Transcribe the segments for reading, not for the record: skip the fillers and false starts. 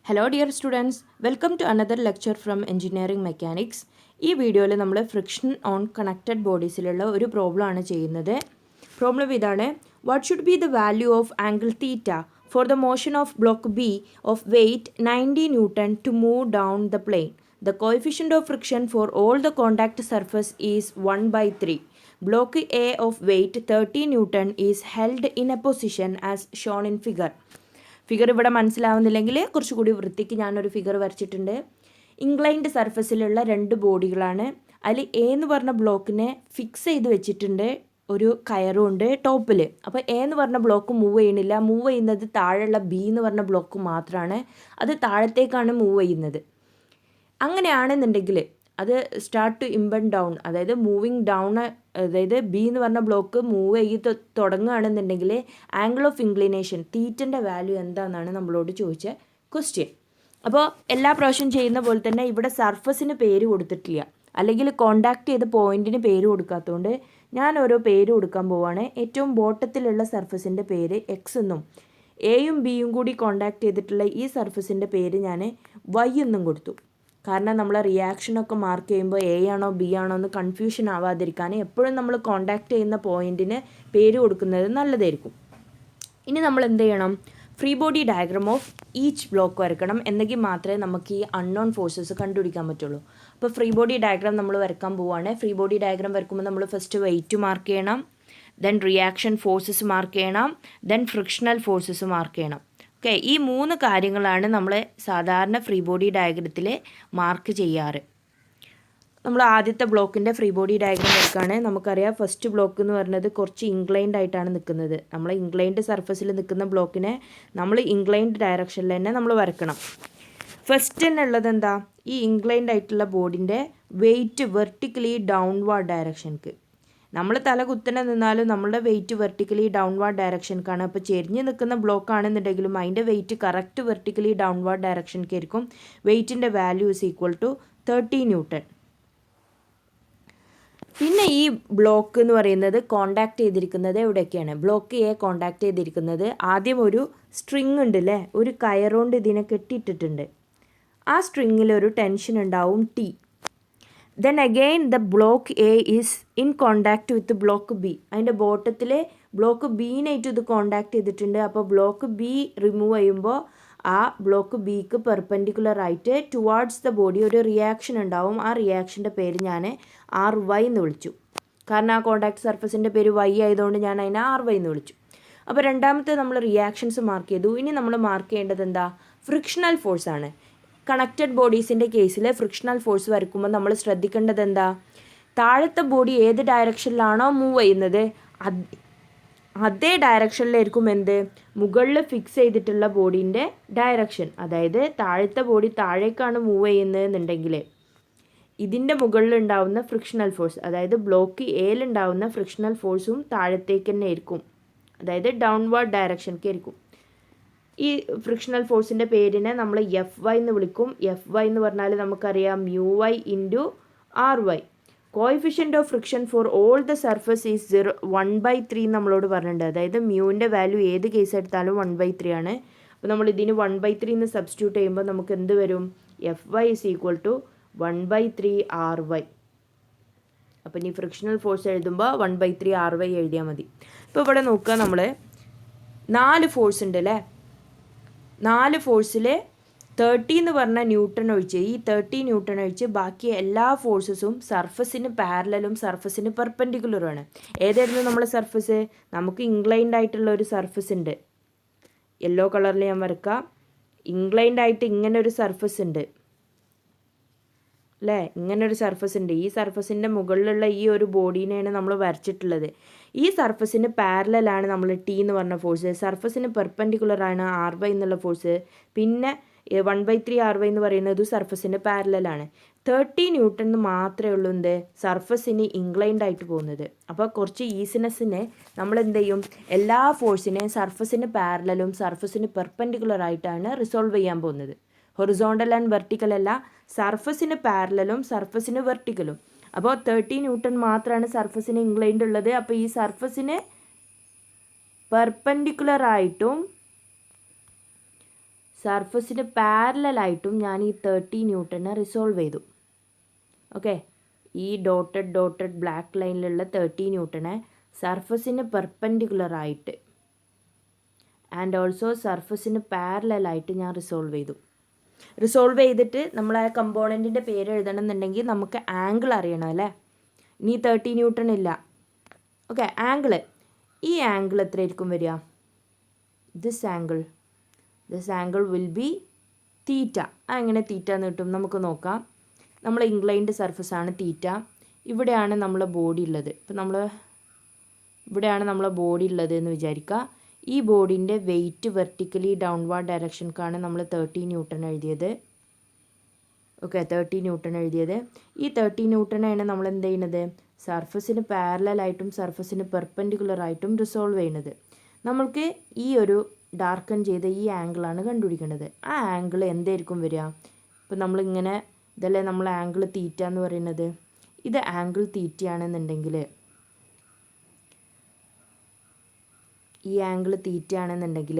Hello dear students, welcome to another lecture from engineering mechanics. ഈ വീഡിയോയിൽ നമ്മൾ friction on connected ബോഡീസിലുള്ള ഒരു problem ആണ് ചെയ്യുന്നത്. പ്രോബ്ലം ഇതാണ്: what should be the value of angle theta for the motion of block B of weight 90 newton to move down the plane. The coefficient of friction for all the contact surface is 1/3. Block A of weight 30 newton is held in a position as shown in figure. Figure ഇവിടെ മനസ്സിലാവുന്നില്ലെങ്കിൽ കുറച്ചുകൂടി വൃത്തിക്ക് ഞാനൊരു figure വരച്ചിട്ടുണ്ട്. Inclined സർഫസിലുള്ള രണ്ട് ബോഡികളാണ്. അതിൽ A എന്ന് പറഞ്ഞ ബ്ലോക്കിനെ ഫിക്സ് ചെയ്ത് വെച്ചിട്ടുണ്ട്, ഒരു കയറുണ്ട് ടോപ്പിൽ. അപ്പോൾ എ എന്ന് പറഞ്ഞ ബ്ലോക്ക് മൂവ് ചെയ്യണില്ല. മൂവ് ചെയ്യുന്നത് താഴെയുള്ള ബി എന്ന് പറഞ്ഞ ബ്ലോക്ക് മാത്രമാണ്. അത് താഴത്തേക്കാണ് മൂവ് ചെയ്യുന്നത്. അങ്ങനെയാണെന്നുണ്ടെങ്കിൽ അത് സ്റ്റാർട്ട് ടു ഇമ്പണ്ട് ഡൗൺ, അതായത് മൂവിങ് ഡൗൺ, അതായത് ബി എന്ന് പറഞ്ഞ ബ്ലോക്ക് മൂവ് ചെയ്ത് തുടങ്ങുകയാണെന്നുണ്ടെങ്കിൽ ആംഗിൾ ഓഫ് ഇൻക്ലിനേഷൻ തീറ്റൻ്റെ വാല്യൂ എന്താണെന്നാണ് നമ്മളോട് ചോദിച്ച ക്വസ്റ്റ്യൻ. അപ്പോൾ എല്ലാ പ്രാവശ്യം ചെയ്യുന്ന പോലെ തന്നെ ഇവിടെ സർഫസിന് പേര് കൊടുത്തിട്ടില്ല, അല്ലെങ്കിൽ കോണ്ടാക്ട് ചെയ്ത പോയിന്റിന് പേര് കൊടുക്കാത്തതുകൊണ്ട് ഞാൻ ഓരോ പേര് കൊടുക്കാൻ പോവുകയാണ്. ഏറ്റവും ബോട്ടത്തിലുള്ള സർഫസിൻ്റെ പേര് എക്സ് എന്നും എയും ബിയും കൂടി കോണ്ടാക്ട് ചെയ്തിട്ടുള്ള ഈ സർഫസിൻ്റെ പേര് ഞാൻ വൈ എന്നും കൊടുത്തു. കാരണം നമ്മൾ റിയാക്ഷനൊക്കെ മാർക്ക് ചെയ്യുമ്പോൾ എ ആണോ ബി ആണോ എന്ന് കൺഫ്യൂഷൻ ആവാതിരിക്കാൻ എപ്പോഴും നമ്മൾ കോണ്ടാക്ട് ചെയ്യുന്ന പോയിന്റിന് പേര് കൊടുക്കുന്നത് നല്ലതായിരിക്കും. ഇനി നമ്മൾ എന്ത് ചെയ്യണം? Free body diagram of each block വരക്കണം. എന്നെങ്കിൽ മാത്രമേ നമുക്ക് ഈ അൺനോൺ ഫോഴ്സസ് കണ്ടുപിടിക്കാൻ പറ്റുള്ളൂ. അപ്പോൾ ഫ്രീ ബോഡി ഡയഗ്രാം നമ്മൾ വരക്കാൻ പോവുകയാണ്. ഫ്രീ ബോഡി ഡയഗ്രാം വരക്കുമ്പോൾ നമ്മൾ ഫസ്റ്റ് വെയിറ്റ് മാർക്ക് ചെയ്യണം, ദെൻ റിയാക്ഷൻ ഫോഴ്സസ് മാർക്ക് ചെയ്യണം, ദെൻ ഫ്രിക്ഷണൽ ഫോഴ്സസ് മാർക്ക് ചെയ്യണം. ഓക്കെ, ഈ 3 കാര്യങ്ങളാണ് നമ്മൾ സാധാരണ ഫ്രീ ബോഡി ഡയഗ്രത്തിൽ മാർക്ക് ചെയ്യാറ്. നമ്മൾ ആദ്യത്തെ ബ്ലോക്കിൻ്റെ ഫ്രീ ബോഡി ഡയഗ്രാം വരക്കാണ്. നമുക്കറിയാം ഫസ്റ്റ് ബ്ലോക്ക് എന്ന് പറയുന്നത് കുറച്ച് ഇൻക്ലൈൻഡ് ആയിട്ടാണ് നിൽക്കുന്നത്. നമ്മൾ ഇൻക്ലൈൻഡ് സർഫസിൽ നിൽക്കുന്ന ബ്ലോക്കിനെ നമ്മൾ ഇൻക്ലൈൻഡ് ഡയറക്ഷനിൽ തന്നെ നമ്മൾ വരക്കണം. ഫസ്റ്റ് തന്നെ ഉള്ളത് എന്താ? ഈ ഇൻക്ലൈൻഡ് ആയിട്ടുള്ള ബോഡിൻ്റെ വെയിറ്റ് വെർട്ടിക്കലി ഡൗൺവാർഡ് ഡയറക്ഷൻക്ക്. നമ്മൾ തല കുത്തനെ നിന്നാലും നമ്മളുടെ വെയിറ്റ് വെർട്ടിക്കലി ഡൗൺവാർഡ് ഡയറക്ഷൻക്കാണ്. അപ്പോൾ ചെരിഞ്ഞ് നിൽക്കുന്ന ബ്ലോക്ക് ആണെന്നുണ്ടെങ്കിലും അതിൻ്റെ വെയിറ്റ് കറക്റ്റ് വെർട്ടിക്കലി ഡൗൺവാർഡ് ഡയറക്ഷൻക്കായിരിക്കും. വെയിറ്റിൻ്റെ value is equal to 30 newton. പിന്നെ ഈ ബ്ലോക്ക് എന്ന് പറയുന്നത് കോണ്ടാക്ട് ചെയ്തിരിക്കുന്നത് എവിടെയൊക്കെയാണ്? ബ്ലോക്ക് എ കോണ്ടാക്ട് ചെയ്തിരിക്കുന്നത് ആദ്യം ഒരു സ്ട്രിങ് ഉണ്ട് അല്ലേ, ഒരു കയറുകൊണ്ട് ഇതിനെ കെട്ടിയിട്ടിട്ടുണ്ട്. ആ സ്ട്രിങ്ങിൽ ഒരു ടെൻഷൻ ഉണ്ടാവും T. Then again the block A is in contact with block B. അതിൻ്റെ ബോട്ടത്തിൽ ബ്ലോക്ക് ബീനായിട്ട് ഇത് കോണ്ടാക്ട് ചെയ്തിട്ടുണ്ട്. അപ്പോൾ ബ്ലോക്ക് ബി റിമൂവ് ചെയ്യുമ്പോൾ ആ ബ്ലോക്ക് ബിക്ക് പെർപെൻഡിക്കുലർ ആയിട്ട് ടുവാർഡ്സ് ദ ബോഡി ഒരു റിയാക്ഷൻ ഉണ്ടാവും. ആ റിയാക്ഷൻ്റെ പേര് ഞാൻ RY എന്ന് വിളിച്ചു. കാരണം ആ കോണ്ടാക്ട് സർഫസിൻ്റെ പേര് Y ആയതുകൊണ്ട് ഞാൻ അതിനെ RY എന്ന് വിളിച്ചു. അപ്പോൾ രണ്ടാമത്തെ നമ്മൾ റിയാക്ഷൻസ് മാർക്ക് ചെയ്തു. ഇനി നമ്മൾ മാർക്ക് ചെയ്യേണ്ടത് എന്താ? ഫ്രിക്ഷണൽ ഫോഴ്സ് ആണ്. കണക്റ്റഡ് ബോഡീസിൻ്റെ കേസിൽ ഫ്രിക്ഷണൽ ഫോഴ്സ് വരയ്ക്കുമ്പോൾ നമ്മൾ ശ്രദ്ധിക്കേണ്ടത് എന്താ? താഴത്തെ ബോഡി ഏത് ഡയറക്ഷനിലാണോ മൂവ് ചെയ്യുന്നത് അതേ ഡയറക്ഷനിലായിരിക്കും എന്ത്? മുകളിൽ ഫിക്സ് ചെയ്തിട്ടുള്ള ബോഡീൻ്റെ ഡയറക്ഷൻ. അതായത് താഴത്തെ ബോഡി താഴേക്കാണ് മൂവ് ചെയ്യുന്നതെന്നുണ്ടെങ്കിൽ ഇതിൻ്റെ മുകളിലുണ്ടാവുന്ന ഫ്രിക്ഷണൽ ഫോഴ്സ്, അതായത് ബ്ലോക്ക് എയിലുണ്ടാവുന്ന ഫ്രിക്ഷണൽ ഫോഴ്സും താഴത്തേക്ക് തന്നെ ആയിരിക്കും, അതായത് ഡൗൺവേർഡ് ഡയറക്ഷനിലേക്ക് ആയിരിക്കും. ഈ ഫ്രിക്ഷണൽ ഫോഴ്സിൻ്റെ പേരിനെ നമ്മൾ FY എന്ന് വിളിക്കും. FY എന്ന് പറഞ്ഞാൽ നമുക്കറിയാം MY into RY. Coefficient of friction for all the surface is 1/3 നമ്മളോട് പറഞ്ഞിട്ടുണ്ട്. അതായത് മ്യൂവിൻ്റെ വാല്യൂ ഏത് കേസ് എടുത്താലും 1/3 ആണ്. അപ്പോൾ നമ്മൾ ഇതിന് 1/3 എന്ന് സബ്സ്റ്റിറ്റ്യൂട്ട് ചെയ്യുമ്പോൾ നമുക്ക് എന്ത് വരും? FY is equal to 1/3 RY. അപ്പോൾ ഇനി ഫ്രിക്ഷണൽ ഫോഴ്സ് എഴുതുമ്പോൾ 1/3 RY എഴുതിയാൽ മതി. ഇപ്പോൾ ഇവിടെ നോക്കുക, നമ്മൾ 4 ഫോഴ്സ് ഉണ്ട് അല്ലേ. 4 ഫോഴ്സിൽ 30 എന്ന് പറഞ്ഞ ന്യൂട്ടൺ ഒഴിച്ച്, ഈ 30 ന്യൂട്ടൺ ഒഴിച്ച് ബാക്കി എല്ലാ ഫോഴ്സസും സർഫസിന് പാരലലും സർഫസിന് പെർപെൻഡിക്കുലറുമാണ്. ഏതായിരുന്നു നമ്മളെ സർഫസ്? നമുക്ക് ഇൻക്ലൈൻഡ് ആയിട്ടുള്ള ഒരു സർഫസ് ഉണ്ട്. യെല്ലോ കളറിൽ ഞാൻ വരക്കാം. ഇൻക്ലൈൻഡ് ആയിട്ട് ഇങ്ങനെ ഒരു സർഫസ് ഉണ്ട് അല്ലേ, ഇങ്ങനെ ഒരു സർഫസ് ഉണ്ട്. ഈ സർഫസിൻ്റെ മുകളിലുള്ള ഈ ഒരു ബോഡീനെയാണ് നമ്മൾ വരച്ചിട്ടുള്ളത്. ഈ സർഫസിന് പാരലലാണ് നമ്മൾ ടി എന്ന് പറഞ്ഞ ഫോഴ്സ്. സർഫസിന് പെർപെൻഡിക്കുലറാണ് RY എന്നുള്ള ഫോഴ്സ്. പിന്നെ 1/3 RY എന്ന് പറയുന്നത് സർഫസിന് പാരലലാണ്. 30 ന്യൂട്ടൺ എന്ന് മാത്രമേ ഉള്ളൂ എന്ത്? സർഫസിന് ഇൻക്ലൈൻഡ് ആയിട്ട് പോകുന്നത്. അപ്പോൾ കുറച്ച് ഈസിനെസ്സിനെ നമ്മൾ എന്ത് ചെയ്യും? എല്ലാ ഫോഴ്സിനെയും സർഫസിന് പാരലലും സർഫസിന് പെർപെൻഡിക്കുലറായിട്ടാണ് റിസോൾവ് ചെയ്യാൻ പോകുന്നത്. ഹൊറിസോണ്ടൽ ആൻഡ് വെർട്ടിക്കൽ അല്ല, സർഫസിന് പാരലലും സർഫസിന് വെർട്ടിക്കലും. അപ്പോൾ 30 ന്യൂട്ടൺ മാത്രമാണ് സർഫസിന് ഇൻക്ലൈൻഡ് ഉള്ളത്. അപ്പോൾ ഈ സർഫസിന് പെർപെൻഡിക്കുലറായിട്ടും സർഫസിന് പാരലായിട്ടും ഞാൻ ഈ 30 ന്യൂട്ടനെ റിസോൾവ് ചെയ്തു. ഓക്കെ, ഈ ഡോട്ടഡ് ബ്ലാക്ക് ലൈനിലുള്ള 30 ന്യൂട്ടനെ സർഫസിന് പെർപെൻഡിക്കുലറായിട്ട് ആൻഡ് ഓൾസോ സർഫസിന് പാരലായിട്ട് ഞാൻ റിസോൾവ് ചെയ്തു. റിസോൾവ് ചെയ്തിട്ട് നമ്മൾ ആ കമ്പോണൻറ്റിൻ്റെ പേര് എഴുതണം എന്നുണ്ടെങ്കിൽ നമുക്ക് ആംഗിൾ അറിയണം അല്ലേ. ഇനി 30 ന്യൂട്ടൺ ഇല്ല. ഓക്കെ, ആംഗിള്, ഈ ആംഗിൾ എത്രയായിരിക്കും വരിക? ദിസ് ആംഗിൾ വിൽ ബി തീറ്റ. എങ്ങനെ തീറ്റ എന്ന് കിട്ടും നമുക്ക് നോക്കാം. നമ്മൾ ഇൻക്ലൈൻഡ് സർഫസാണ് തീറ്റ. ഇവിടെയാണ് നമ്മളെ ബോഡി ഉള്ളത്. ഇപ്പം ഇവിടെയാണ് നമ്മളെ ബോഡി ഉള്ളത് എന്ന് വിചാരിക്കുക. ഈ ബോഡീൻ്റെ വെയിറ്റ് വെർട്ടിക്കലി ഡൗൺവാർഡ് ഡയറക്ഷൻക്കാണ് നമ്മൾ 30 ന്യൂട്ടൺ എഴുതിയത്. ഓക്കെ, 30 ന്യൂട്ടൺ എഴുതിയത്. ഈ 30 ന്യൂട്ടനാണ് നമ്മൾ എന്ത് ചെയ്യുന്നത്? സർഫസിന് പാരലായിട്ടും സർഫസിന് പെർപെൻഡിക്കുലറായിട്ടും റിസോൾവ് ചെയ്യുന്നത്. നമ്മൾക്ക് ഈ ഒരു ഡാർക്കൺ ചെയ്ത ഈ ആംഗിളാണ് കണ്ടുപിടിക്കേണ്ടത്. ആ ആംഗിൾ എന്തായിരിക്കും വരിക? ഇപ്പം നമ്മളിങ്ങനെ ഇതല്ലേ നമ്മൾ ആംഗിൾ തീറ്റ എന്ന് പറയുന്നത്. ഇത് ആംഗിൾ തീറ്റയാണെന്നുണ്ടെങ്കിൽ, ഈ ആംഗിൾ തീറ്റയാണെന്നുണ്ടെങ്കിൽ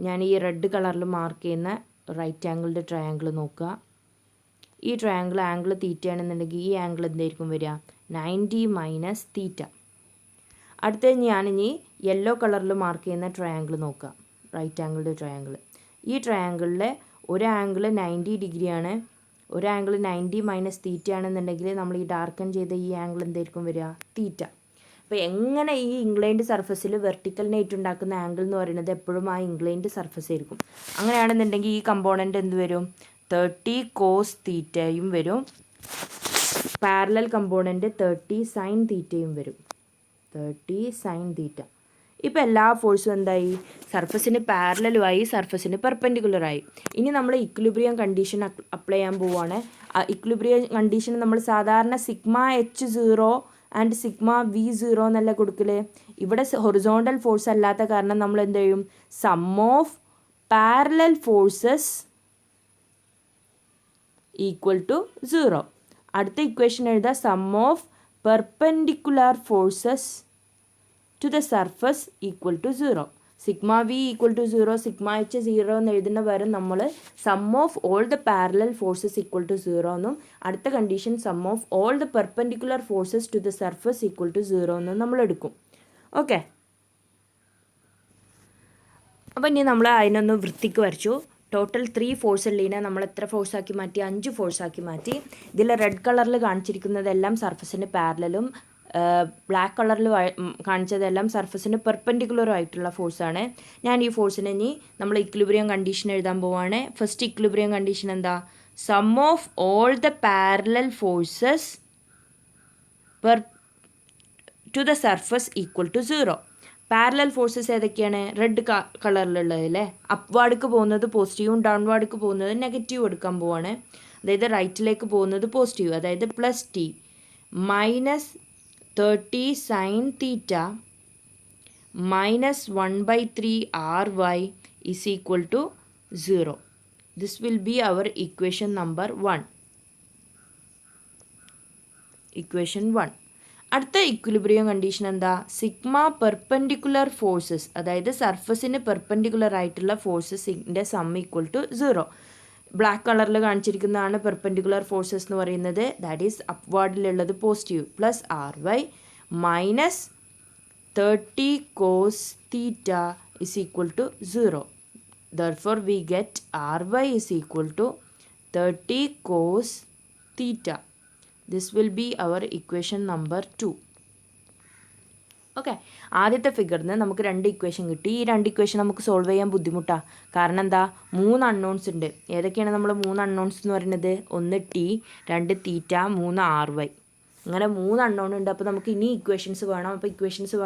ഞാൻ ഈ റെഡ് കളറിൽ മാർക്ക് ചെയ്യുന്ന റൈറ്റ് ആംഗിളിൻ്റെ ട്രയാങ്കിൾ നോക്കുക. ഈ ട്രയാങ്കിൾ ആംഗിൾ തീറ്റയാണെന്നുണ്ടെങ്കിൽ ഈ ആംഗിൾ എന്തായിരിക്കും വരിക? 90 മൈനസ് തീറ്റ. അടുത്ത ഞാനിനി യെല്ലോ കളറിൽ മാർക്ക് ചെയ്യുന്ന ട്രയാങ്കിൾ നോക്കുക, റൈറ്റ് ആംഗിളിൻ്റെ ട്രയാങ്കിൾ. ഈ ട്രയാങ്കിളിലെ ഒരു ആംഗിൾ 90 ഡിഗ്രിയാണ്, ഒരു ആംഗിൾ 90 മൈനസ് തീറ്റ ആണെന്നുണ്ടെങ്കിൽ നമ്മൾ ഈ ഡാർക്കൺ ചെയ്ത ഈ ആംഗിൾ എന്തായിരിക്കും വരിക? തീറ്റ. അപ്പോൾ എങ്ങനെ ഈ ഇൻക്ലൈൻഡ് സർഫസിൽ വെർട്ടിക്കൽ നൈറ്റ് ഉണ്ടാക്കുന്ന ആംഗിൾ എന്ന് പറയുന്നത് എപ്പോഴും ആ ഇൻക്ലൈൻഡ് സർഫസ് ആയിരിക്കും. അങ്ങനെയാണെന്നുണ്ടെങ്കിൽ ഈ കമ്പോണൻ്റ് എന്ത് വരും? 30 കോസ് തീറ്റയും വരും. പാരലൽ കമ്പോണൻ്റ് 30 സൈൻ തീറ്റയും വരും. 30 സൈൻ തീറ്റ. ഇപ്പോൾ എല്ലാ ഫോഴ്സും എന്തായി? സർഫസിന് പാരലലുമായി, സർഫസിന് പെർപെൻഡിക്കുലറായി. ഇനി നമ്മൾ ഇക്വിലിബ്രിയം കണ്ടീഷൻ അപ്ലൈ ചെയ്യാൻ പോവുകയാണ്. ഇക്വിലിബ്രിയം കണ്ടീഷൻ നമ്മൾ സാധാരണ σH0 ആൻഡ് σV0 എന്നല്ല കൊടുക്കല്. ഇവിടെ ഹൊറിസോണ്ടൽ ഫോഴ്സ് അല്ലാത്ത കാരണം നമ്മൾ എന്ത് ചെയ്യും? Sum of parallel forces equal to 0. അടുത്ത ഇക്വേഷൻ എഴുതാം. Sum of perpendicular forces to the surface equal to 0. Sigma V equal to 0, sigma H 0 എന്ന് എഴുതുന്ന പകരം നമ്മൾ sum of all the parallel forces equal to 0 എന്നും അടുത്ത condition sum of all the perpendicular forces to the surface equal to 0 എന്നും നമ്മൾ എടുക്കും. Okay, അപ്പോൾ ഇനി നമ്മൾ അതിനൊന്ന് വൃത്തിക്ക് വരച്ചു. ടോട്ടൽ 3 ഫോഴ്സ് ഉള്ളതിനെ നമ്മൾ എത്ര ഫോഴ്സാക്കി മാറ്റി? 5 ഫോഴ്സാക്കി മാറ്റി. ഇതിൽ റെഡ് കളറിൽ കാണിച്ചിരിക്കുന്നതെല്ലാം സർഫസിന് പാരലലും ബ്ലാക്ക് കളറിൽ കാണിച്ചതെല്ലാം സർഫസിന് പെർപെൻഡിക്കുലറും ആയിട്ടുള്ള ഫോഴ്സാണ്. ഞാൻ ഈ ഫോഴ്സിനെ ഇനി നമ്മൾ ഇക്വിലിബ്രിയം കണ്ടീഷൻ എഴുതാൻ പോവാണ്. ഫസ്റ്റ് ഇക്വിലിബ്രിയം കണ്ടീഷൻ എന്താ? Sum of all the parallel forces to the surface equal to 0. Parallel forces ഏതൊക്കെയാണ്? റെഡ് കളറിലുള്ളത് അല്ലേ. അപ്വാർഡ്ക്ക് പോകുന്നത് പോസിറ്റീവും ഡൗൺവാർഡ്ക്ക് പോകുന്നത് നെഗറ്റീവും എടുക്കാൻ പോവാണ്. അതായത് റൈറ്റിലേക്ക് പോകുന്നത് പോസിറ്റീവ്, അതായത് plus T minus 30 sign theta minus 1/3 ry is equal to 0. This will be our equation number 1. Equation 1. അടുത്ത ഇക്വിലിബ്രിയം കണ്ടീഷൻ എന്താ? സിഗ്മ പെർപെൻഡിക്കുലർ ഫോഴ്സസ്, അതായത് സർഫസിന് പെർപെൻഡിക്കുലർ ആയിട്ടുള്ള ഫോഴ്സസിൻ്റെ സം ഈക്വൽ ടു 0. ബ്ലാക്ക് കളറിൽ കാണിച്ചിരിക്കുന്നതാണ് പെർപെൻഡിക്കുലർ ഫോഴ്സസ് എന്ന് പറയുന്നത്. ദാറ്റ് ഈസ് അപ്വാർഡിലുള്ളത് positive plus ry minus 30 cos theta is equal to 0. Therefore we get ry is equal to 30 cos theta. This will be our equation number 2. Okay, ആദ്യത്തെ ഫിഗറിന് നമുക്ക് 2 equation കിട്ടി. ഈ 2 equation നമുക്ക് solve ചെയ്യാൻ ബുദ്ധിമുട്ടാണ്. കാരണം എന്താ? 3 അൺനോൺസ് ഉണ്ട്. ഏതൊക്കെയാണ് നമ്മൾ 3 അൺനോൺസ് എന്ന് പറയുന്നത്? 1 ടി, 2 തീറ്റ, 3 ry. അങ്ങനെ 3 അൺനോൺ ഉണ്ട്. അപ്പോൾ നമുക്ക് ഇനി ഇക്വേഷൻസ് വേണം. അപ്പോൾ ഇക്വേഷൻസ്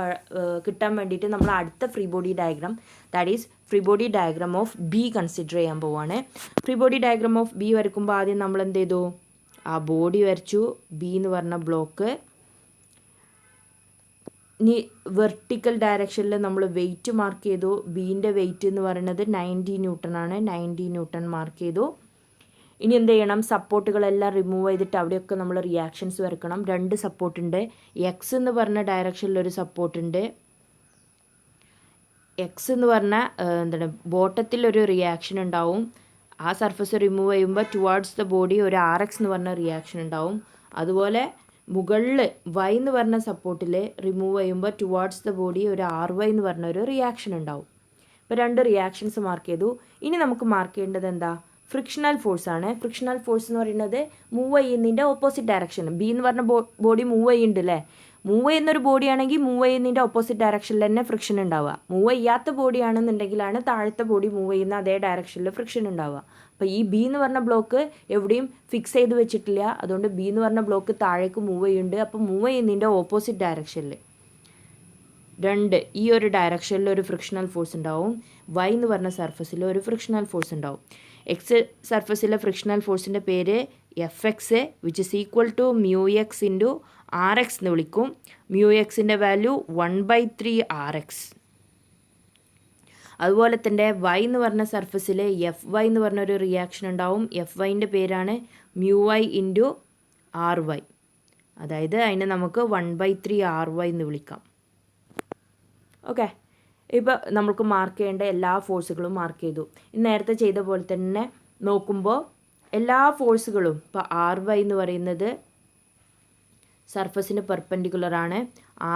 കിട്ടാൻ വേണ്ടിയിട്ട് നമ്മൾ അടുത്ത free body diagram, that is free body diagram of B consider ചെയ്യാൻ പോവുകയാണ്. Free body diagram of B വരയ്ക്കുമ്പോൾ ആദ്യം നമ്മൾ എന്ത് ചെയ്തു? ആ ബോഡി വരച്ചു, ബി എന്ന് പറഞ്ഞ ബ്ലോക്ക്. ഇനി വെർട്ടിക്കൽ ഡയറക്ഷനിൽ നമ്മൾ വെയിറ്റ് മാർക്ക് ചെയ്തു. ബീൻ്റെ വെയിറ്റ് എന്ന് പറയുന്നത് 90 ന്യൂട്ടൺ ആണ്. 90 ന്യൂട്ടൺ മാർക്ക് ചെയ്തു. ഇനി എന്ത് ചെയ്യണം? സപ്പോർട്ടുകളെല്ലാം റിമൂവ് ചെയ്തിട്ട് അവിടെയൊക്കെ നമ്മൾ റിയാക്ഷൻസ് വരക്കണം. 2 സപ്പോർട്ടുണ്ട്. എക്സ് എന്ന് പറഞ്ഞ ഡയറക്ഷനിലൊരു സപ്പോർട്ടുണ്ട്, എക്സ് എന്ന് പറഞ്ഞാൽ എന്താണ് ബോട്ടത്തിലൊരു റിയാക്ഷൻ ഉണ്ടാവും. ആ സർഫസ് റിമൂവ് ചെയ്യുമ്പോൾ ടുവാർഡ്സ് ദ ബോഡി ഒരു RX എന്ന് പറഞ്ഞ റിയാക്ഷൻ ഉണ്ടാവും. അതുപോലെ മുകളിൽ Y എന്ന് പറഞ്ഞ സപ്പോർട്ടിൽ റിമൂവ് ചെയ്യുമ്പോൾ ടുവാർഡ്സ് ദ ബോഡി ഒരു RY എന്ന് പറഞ്ഞ ഒരു റിയാക്ഷൻ ഉണ്ടാവും. ഇപ്പോൾ 2 റിയാക്ഷൻസ് മാർക്ക് ചെയ്തു. ഇനി നമുക്ക് മാർക്ക് ചെയ്യേണ്ടത് എന്താ? ഫ്രിക്ഷണൽ ഫോഴ്സ് ആണ്. ഫ്രിക്ഷണൽ ഫോഴ്സ് എന്ന് പറയുന്നത് മൂവ് ചെയ്യുന്നതിൻ്റെ ഓപ്പോസിറ്റ് ഡയറക്ഷൻ. ബി എന്ന് പറഞ്ഞ ബോഡി മൂവ് ചെയ്യുന്നുണ്ട് അല്ലേ? മൂവ് ചെയ്യുന്നൊരു ബോഡി ആണെങ്കിൽ മൂവ് ചെയ്യുന്നതിൻ്റെ ഓപ്പോസിറ്റ് ഡയറക്ഷനിൽ തന്നെ ഫ്രിക്ഷൻ ഉണ്ടാവുക. മൂവ് ചെയ്യാത്ത ബോഡി ആണെന്നുണ്ടെങ്കിലാണ് താഴത്തെ ബോഡി മൂവ് ചെയ്യുന്ന അതേ ഡയറക്ഷനിൽ ഫ്രിക്ഷൻ ഉണ്ടാവുക. അപ്പോൾ ഈ ബി എന്ന് പറഞ്ഞ ബ്ലോക്ക് എവിടെയും ഫിക്സ് ചെയ്ത് വെച്ചിട്ടില്ല. അതുകൊണ്ട് ബി എന്ന് പറഞ്ഞ ബ്ലോക്ക് താഴേക്ക് മൂവ് ചെയ്യുന്നുണ്ട്. അപ്പോൾ മൂവ് ചെയ്യുന്നതിൻ്റെ ഓപ്പോസിറ്റ് ഡയറക്ഷനിൽ 2 ഈ ഒരു ഡയറക്ഷനിൽ ഒരു ഫ്രിക്ഷണൽ ഫോഴ്സ് ഉണ്ടാവും. Y എന്ന് പറഞ്ഞ സർഫസിൽ ഒരു ഫ്രിക്ഷണൽ ഫോഴ്സ് ഉണ്ടാവും. എക്സ് സർഫസിലെ ഫ്രിക്ഷണൽ ഫോഴ്സിൻ്റെ പേര് FX which is equal to μx into RX എന്ന് വിളിക്കും. μxൻ്റെ വാല്യൂ 1/3 RX. അതുപോലെ തന്നെ Y എന്ന് പറഞ്ഞ സർഫസിൽ FY എന്ന് പറഞ്ഞൊരു റിയാക്ഷൻ ഉണ്ടാവും. FYൻ്റെ പേരാണ് μy ഇൻറ്റു RY. അതായത് അതിനെ നമുക്ക് 1/3 RY എന്ന് വിളിക്കാം. ഓക്കെ, ഇപ്പോൾ നമുക്ക് മാർക്ക് ചെയ്യേണ്ട എല്ലാ ഫോഴ്സുകളും മാർക്ക് ചെയ്തു. നേരത്തെ ചെയ്ത പോലെ തന്നെ നോക്കുമ്പോൾ എല്ലാ ഫോഴ്സുകളും ഇപ്പോൾ RY എന്ന് പറയുന്നത് സർഫസിന് പെർപെൻഡിക്കുലറാണ്.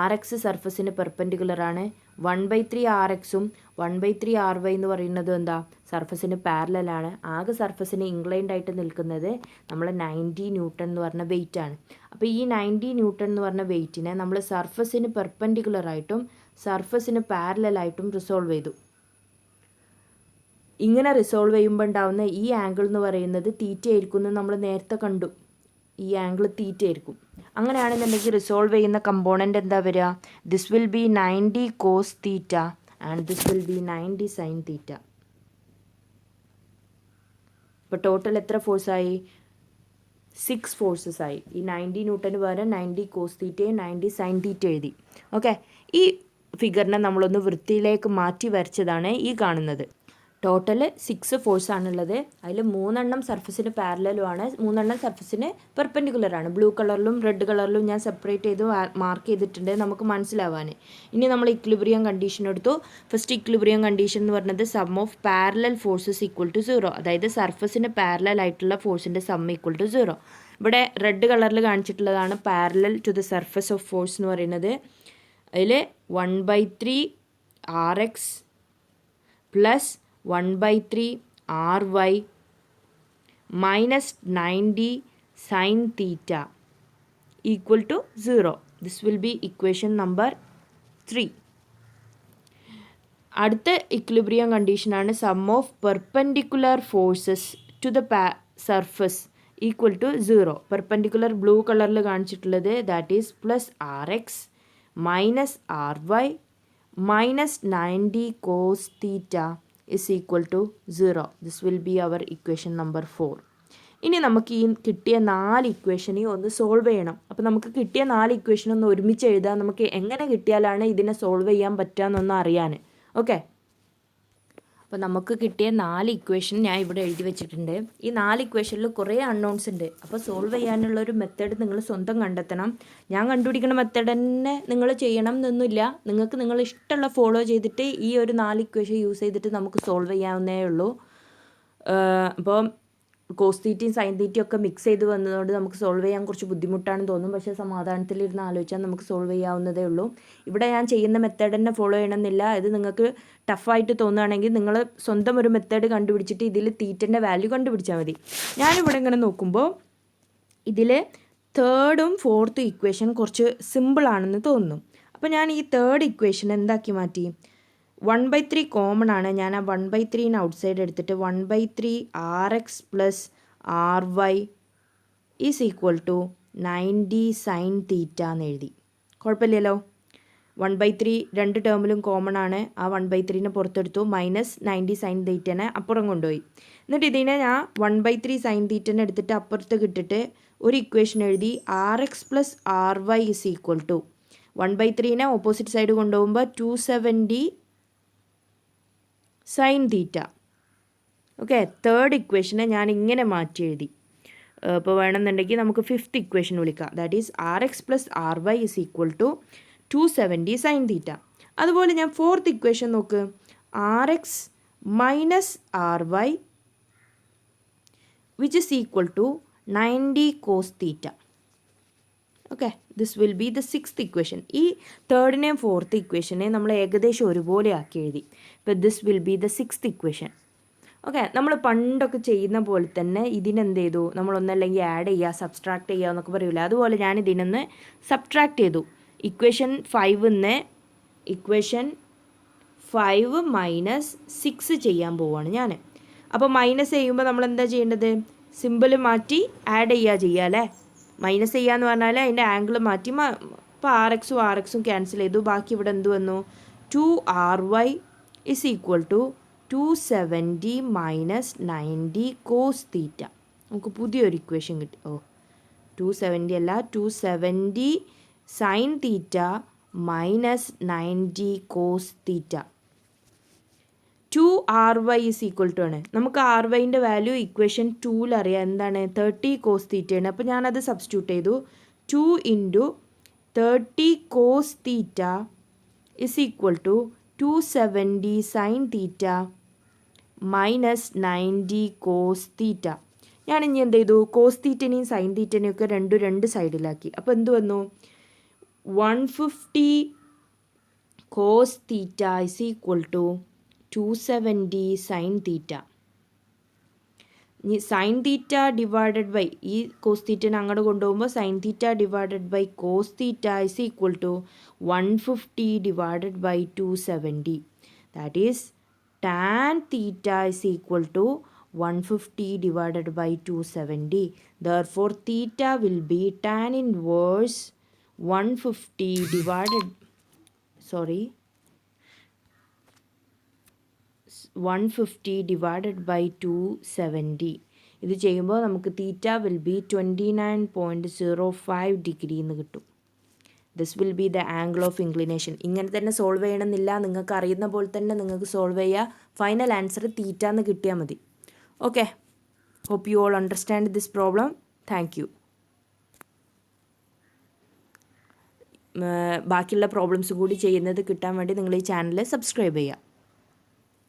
RX സർഫസിന് പെർപെൻഡിക്കുലറാണ്. 1/3 RXും 1/3 RY എന്ന് പറയുന്നത് എന്താ? സർഫസിന് പാരലലാണ്. ആകെ സർഫസിന് ഇൻക്ലൈൻഡ് ആയിട്ട് നിൽക്കുന്നത് നമ്മൾ 90 ന്യൂട്ടൺ എന്ന് പറഞ്ഞ വെയിറ്റ് ആണ്. അപ്പോൾ ഈ 90 ന്യൂട്ടൺ എന്ന് പറഞ്ഞ വെയിറ്റിനെ നമ്മൾ സർഫസിന് പെർപെൻഡിക്കുലറായിട്ടും സർഫസിന് പാരലലായിട്ടും റിസോൾവ് ചെയ്തു. ഇങ്ങനെ റിസോൾവ് ചെയ്യുമ്പോൾ ഉണ്ടാവുന്ന ഈ ആംഗിൾ എന്ന് പറയുന്നത് തീറ്റ ആയിരിക്കും എന്ന് നമ്മൾ നേരത്തെ കണ്ടു. ഈ ആംഗിൾ തീറ്റ ആയിരിക്കും. അങ്ങനെയാണെന്നുണ്ടെങ്കിൽ റിസോൾവ് ചെയ്യുന്ന കമ്പോണൻ്റ് എന്താ വരിക? This will B 90 cos theta and this will B 90 sin തീറ്റ. ഇപ്പോൾ ടോട്ടൽ എത്ര ഫോഴ്സായി? 6 ഫോഴ്സസ് ആയി. ഈ 90 ന്യൂട്ടന് പകരം 90 cos തീറ്റയും 90 sin തീറ്റ എഴുതി. ഓക്കെ, ഈ ഫിഗറിനെ നമ്മളൊന്ന് വൃത്തിയിലേക്ക് മാറ്റി വരച്ചതാണ് ഈ കാണുന്നത്. ടോട്ടൽ 6 ഫോഴ്സാണുള്ളത്. അതിൽ 3 സർഫസിന് പാരലലുമാണ്, 3 സർഫസിന് പെർപെൻഡിക്കുലറാണ്. ബ്ലൂ കളറിലും റെഡ് കളറിലും ഞാൻ സെപ്പറേറ്റ് ചെയ്ത് മാർക്ക് ചെയ്തിട്ടുണ്ട് നമുക്ക് മനസ്സിലാവാൻ. ഇനി നമ്മൾ ഇക്വിലിബ്രിയം കണ്ടീഷൻ എടുത്തു. ഫസ്റ്റ് ഇക്വിലിബ്രിയം കണ്ടീഷൻ എന്ന് പറഞ്ഞത് sum of parallel forces equal to 0. അതായത് സർഫസിന് പാരലൽ ആയിട്ടുള്ള ഫോഴ്സിൻ്റെ സം ഈക്വൽ ടു 0. ഇവിടെ റെഡ് കളറിൽ കാണിച്ചിട്ടുള്ളതാണ് parallel to the surface of force എന്ന് പറയുന്നത്. അതിൽ 1/3 RX plus 1/3 RY minus 90 sin theta equal to 0. This will be equation number 3. അടുത്ത ഇക്വിലിബ്രിയം കണ്ടീഷനാണ് sum of perpendicular forces to the surface equal to 0. Perpendicular blue കളറിൽ കാണിച്ചിട്ടുള്ളത് that is plus RX minus RY minus 90 cos theta is equal to 0. This will be our equation number 4. ഇനി നമുക്ക് ഈ കിട്ടിയ 4 ഇക്വേഷനെ ഒന്ന് solve ചെയ്യണം. അപ്പോൾ നമുക്ക് കിട്ടിയ 4 ഇക്വേഷൻ ഒന്ന് ഒരുമിച്ച് എഴുതാം. നമുക്ക് എങ്ങനെ കിട്ടിയാലാണ് ഇതിനെ സോൾവ് ചെയ്യാൻ പറ്റുക എന്നൊന്ന് അറിയാൻ. ഓക്കെ, അപ്പോൾ നമുക്ക് കിട്ടിയ 4 ഇക്വേഷൻ ഞാൻ ഇവിടെ എഴുതി വെച്ചിട്ടുണ്ട്. ഈ 4 ഇക്വേഷനിൽ കുറേ അൺനോൺസ് ഉണ്ട്. അപ്പോൾ സോൾവ് ചെയ്യാനുള്ള ഒരു മെത്തേഡ് നിങ്ങൾ സ്വന്തം കണ്ടെത്തണം. ഞാൻ കണ്ടുപിടിക്കുന്ന മെത്തേഡ് തന്നെ നിങ്ങൾ ചെയ്യണം എന്നൊന്നുമില്ല. നിങ്ങൾക്ക് നിങ്ങൾ ഇഷ്ടമുള്ള ഫോളോ ചെയ്തിട്ട് ഈ ഒരു 4 ഇക്വേഷൻ യൂസ് ചെയ്തിട്ട് നമുക്ക് സോൾവ് ചെയ്യാവുന്നേ ഉള്ളൂ. അപ്പോൾ കോസ് തീറ്റയും സൈൻ തീറ്റയും ഒക്കെ മിക്സ് ചെയ്ത് വന്നതുകൊണ്ട് നമുക്ക് സോൾവ് ചെയ്യാൻ കുറച്ച് ബുദ്ധിമുട്ടാണെന്ന് തോന്നും. പക്ഷേ സമാധാനത്തിലിരുന്ന് ആലോചിച്ചാൽ നമുക്ക് സോൾവ് ചെയ്യാവുന്നതേ ഉള്ളൂ. ഇവിടെ ഞാൻ ചെയ്യുന്ന മെത്തേഡ് തന്നെ ഫോളോ ചെയ്യണമെന്നില്ല. ഇത് നിങ്ങൾക്ക് ടഫായിട്ട് തോന്നുകയാണെങ്കിൽ നിങ്ങൾ സ്വന്തം ഒരു മെത്തേഡ് കണ്ടുപിടിച്ചിട്ട് ഇതിൽ തീറ്റൻ്റെ വാല്യൂ കണ്ടുപിടിച്ചാൽ മതി. ഞാനിവിടെ ഇങ്ങനെ നോക്കുമ്പോൾ ഇതിൽ 3rd 4th ഇക്വേഷൻ കുറച്ച് സിമ്പിളാണെന്ന് തോന്നുന്നു. അപ്പോൾ ഞാൻ ഈ 3rd ഇക്വേഷൻ എന്താക്കി മാറ്റി? 1/3 കോമൺ ആണ്. ഞാൻ ആ 1/3 ഔട്ട്സൈഡ് എടുത്തിട്ട് 1/3 RX plus RY is equal to 90 sine theta എന്ന് എഴുതി. കുഴപ്പമില്ലല്ലോ. 1/3 രണ്ട് ടേമിലും കോമൺ ആണ്. ആ 1/3 പുറത്തെടുത്തു. മൈനസ് 90 സൈൻ തീറ്റനെ അപ്പുറം കൊണ്ടുപോയി. എന്നിട്ട് ഇതിനെ ഞാൻ 1/3 സൈൻ തീറ്റനെ എടുത്തിട്ട് അപ്പുറത്ത് കിട്ടിട്ട് ഒരു ഇക്വേഷൻ എഴുതി. RX plus RY is equal to 1/3 opposite side കൊണ്ടുപോകുമ്പോൾ 270 സൈൻ തീറ്റ. ഓക്കെ, 3rd ഇക്വേഷനെ ഞാൻ ഇങ്ങനെ മാറ്റി എഴുതി. ഇപ്പോൾ വേണമെന്നുണ്ടെങ്കിൽ നമുക്ക് 5th ഇക്വേഷൻ വിളിക്കാം. That is RX plus RY is equal to 270 sine theta. അതുപോലെ ഞാൻ ഫോർത്ത് ഇക്വേഷൻ നോക്ക്, R X minus R Y which is equal to 90 cos theta. Okay, this will be the sixth equation. ഈ തേർഡിനെയും fourth ഇക്വേഷനെ നമ്മൾ ഏകദേശം ഒരുപോലെ ആക്കി എഴുതി. ഇപ്പോൾ this will be the sixth equation. Okay, നമ്മൾ പണ്ടൊക്കെ ചെയ്യുന്ന പോലെ തന്നെ ഇതിനെന്ത് ചെയ്തു, നമ്മളൊന്നല്ലെങ്കിൽ ആഡ് ചെയ്യുക, സബ്സ്ട്രാക്ട് ചെയ്യുക എന്നൊക്കെ പറയൂല, അതുപോലെ ഞാൻ ഇതിനൊന്ന് സബ്ട്രാക്ട് ചെയ്തു. ഇക്വേഷൻ 5 ഇക്വേഷൻ 5 മൈനസ് 6 ചെയ്യാൻ പോവുകയാണ് ഞാൻ. അപ്പോൾ മൈനസ് ചെയ്യുമ്പോൾ നമ്മൾ എന്താ ചെയ്യേണ്ടത്, സിമ്പിൾ മാറ്റി ആഡ് ചെയ്യുക അല്ലേ. മൈനസ് ചെയ്യാന്ന് പറഞ്ഞാൽ അതിൻ്റെ ആംഗിൾ മാറ്റി ഇപ്പോൾ ആർ എക്സും ക്യാൻസൽ ചെയ്തു. ബാക്കി ഇവിടെ എന്ത് വന്നു, 2RY is equal to 270 minus 90 cos theta. നമുക്ക് പുതിയൊരു ഇക്വേഷൻ കിട്ടി. 270 അല്ല, 270 sine theta minus 90 cos theta. 2RY is equal to ആണ്. നമുക്ക് RYൻ്റെ വാല്യൂ ഇക്വേഷൻ 2 അറിയാം, എന്താണ്, 30 കോസ് തീറ്റയാണ്. അപ്പോൾ ഞാനത് സബ്സ്റ്റിറ്റ്യൂട്ട് ചെയ്തു. 2 into 30 cos theta is equal to 270 sine theta minus 90 cos theta. ഞാനിനി എന്ത് ചെയ്തു, കോസ് തീറ്റനെയും സൈൻ തീറ്റനെയും ഒക്കെ രണ്ട് സൈഡിലാക്കി. അപ്പോൾ എന്ത് വന്നു, 150 cos theta is equal to 270 sine theta. Sine theta divided by ഈ കോസ് തീറ്റനെ അങ്ങോട്ട് കൊണ്ടുപോകുമ്പോൾ sine theta divided by cos theta is equal to 150 divided by 270. That is tan theta is equal to 150 divided by 270. Therefore, theta will be tan inverse 150 divided, 150 divided by 270. ഇത് ചെയ്യുമ്പോൾ നമുക്ക് തീറ്റ will be 29.05 degree എന്ന് കിട്ടും. This will be the angle of inclination. ഇങ്ങനെ തന്നെ solve ചെയ്യണമെന്നില്ല, നിങ്ങൾക്ക് അറിയുന്ന പോലെ തന്നെ നിങ്ങൾക്ക് സോൾവ് ചെയ്യുക. ഫൈനൽ ആൻസർ തീറ്റ എന്ന് കിട്ടിയാൽ മതി. Okay, hope you all understand this problem. Thank you. ബാക്കിയുള്ള പ്രോബ്ലംസ് കൂടി ചെയ്യുന്നത് കിട്ടാൻ വേണ്ടി നിങ്ങൾ ഈ ചാനൽ സബ്സ്ക്രൈബ് ചെയ്യുക.